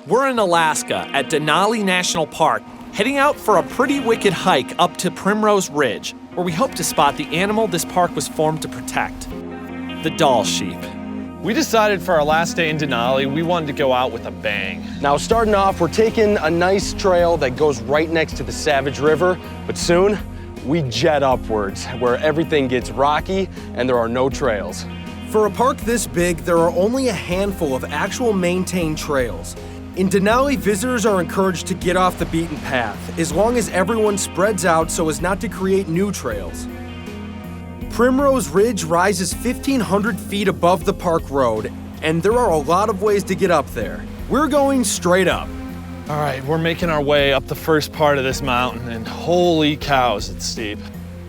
We're in Alaska at Denali National Park, heading out for a pretty wicked hike up to Primrose Ridge, where we hope to spot the animal this park was formed to protect, the Dall sheep. We decided for our last day in Denali, we wanted to go out with a bang. Now, starting off, we're taking a nice trail that goes right next to the Savage River, but soon we jet upwards, where everything gets rocky and there are no trails. For a park this big, there are only a handful of actual maintained trails. In Denali, visitors are encouraged to get off the beaten path, as long as everyone spreads out so as not to create new trails. Primrose Ridge rises 1,500 feet above the park road, and there are a lot of ways to get up there. We're going straight up. All right, we're making our way up the first part of this mountain, and holy cows, it's steep.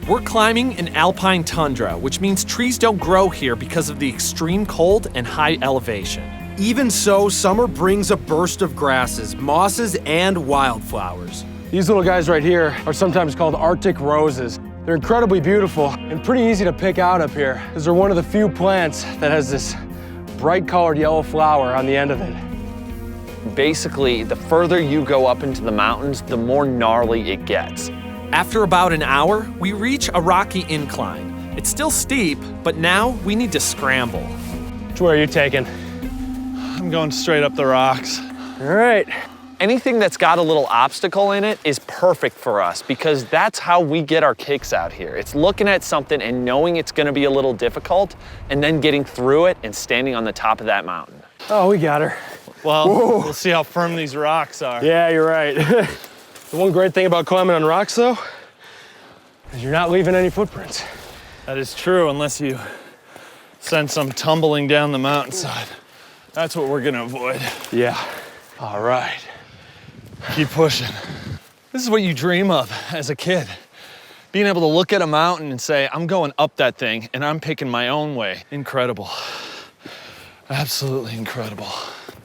We're climbing an alpine tundra, which means trees don't grow here because of the extreme cold and high elevation. Even so, summer brings a burst of grasses, mosses, and wildflowers. These little guys right here are sometimes called Arctic roses. They're incredibly beautiful and pretty easy to pick out up here, as they're one of the few plants that has this bright colored yellow flower on the end of it. Basically, the further you go up into the mountains, the more gnarly it gets. After about an hour, we reach a rocky incline. It's still steep, but now we need to scramble. Which way are you taking? I'm going straight up the rocks. All right. Anything that's got a little obstacle in it is perfect for us because that's how we get our kicks out here. It's looking at something and knowing it's gonna be a little difficult and then getting through it and standing on the top of that mountain. Oh, we got her. Well, Whoa. We'll see how firm these rocks are. Yeah, you're right. The one great thing about climbing on rocks, though, is you're not leaving any footprints. That is true, unless you send some tumbling down the mountainside. That's what we're gonna avoid. Yeah. All right. Keep pushing. This is what you dream of as a kid. Being able to look at a mountain and say, I'm going up that thing and I'm picking my own way. Incredible. Absolutely incredible.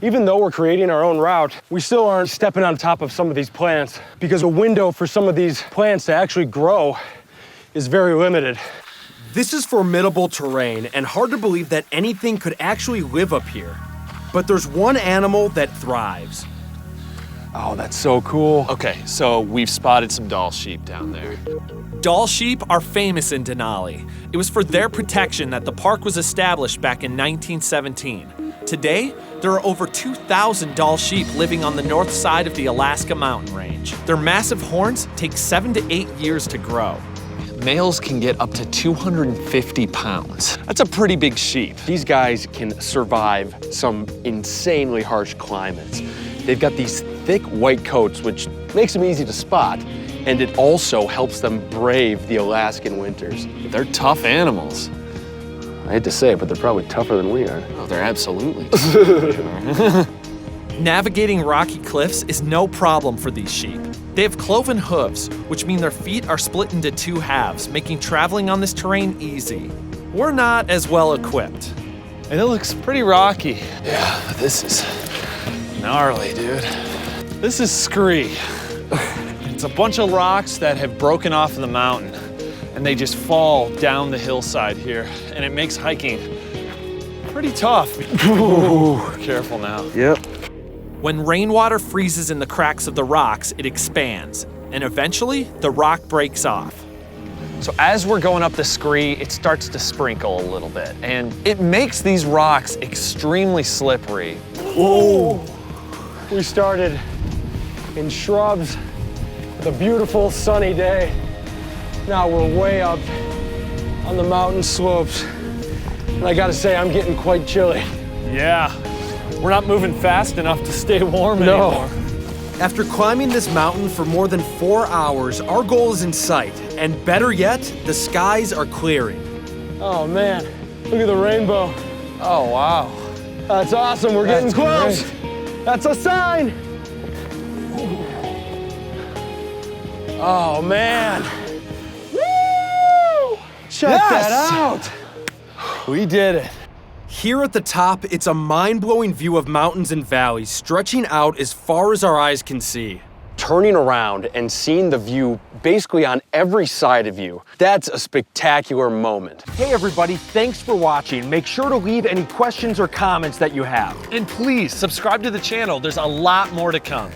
Even though we're creating our own route, we still aren't stepping on top of some of these plants because the window for some of these plants to actually grow is very limited. This is formidable terrain, and hard to believe that anything could actually live up here. But there's one animal that thrives. Oh, that's so cool. Okay, so we've spotted some Dall sheep down there. Dall sheep are famous in Denali. It was for their protection that the park was established back in 1917. Today, there are over 2,000 Dall sheep living on the north side of the Alaska mountain range. Their massive horns take 7 to 8 years to grow. Males can get up to 250 pounds. That's a pretty big sheep. These guys can survive some insanely harsh climates. They've got these thick white coats, which makes them easy to spot, and it also helps them brave the Alaskan winters. They're tough animals. I hate to say it, but they're probably tougher than we are. Oh, they're absolutely Navigating rocky cliffs is no problem for these sheep. They have cloven hooves, which mean their feet are split into 2 halves, making traveling on this terrain easy. We're not as well equipped. And it looks pretty rocky. Yeah, but this is gnarly, dude. This is scree. It's a bunch of rocks that have broken off of the mountain and they just fall down the hillside here. And it makes hiking pretty tough. Ooh, careful now. Yep. When rainwater freezes in the cracks of the rocks, it expands, and eventually the rock breaks off. So as we're going up the scree, it starts to sprinkle a little bit, and it makes these rocks extremely slippery. Whoa! We started in shrubs with a beautiful sunny day. Now we're way up on the mountain slopes. And I gotta say, I'm getting quite chilly. Yeah, we're not moving fast enough to stay warm anymore. After climbing this mountain for more than 4 hours, our goal is in sight, and better yet, the skies are clearing. Oh man, look at the rainbow. Oh, wow. That's awesome, we're getting close. That's a sign. Oh man. Woo! Check that out. We did it. Here at the top, it's a mind-blowing view of mountains and valleys stretching out as far as our eyes can see. turning around and seeing the view basically on every side of you, that's a spectacular moment. Hey everybody, thanks for watching. Make sure to leave any questions or comments that you have. And please subscribe to the channel. There's a lot more to come.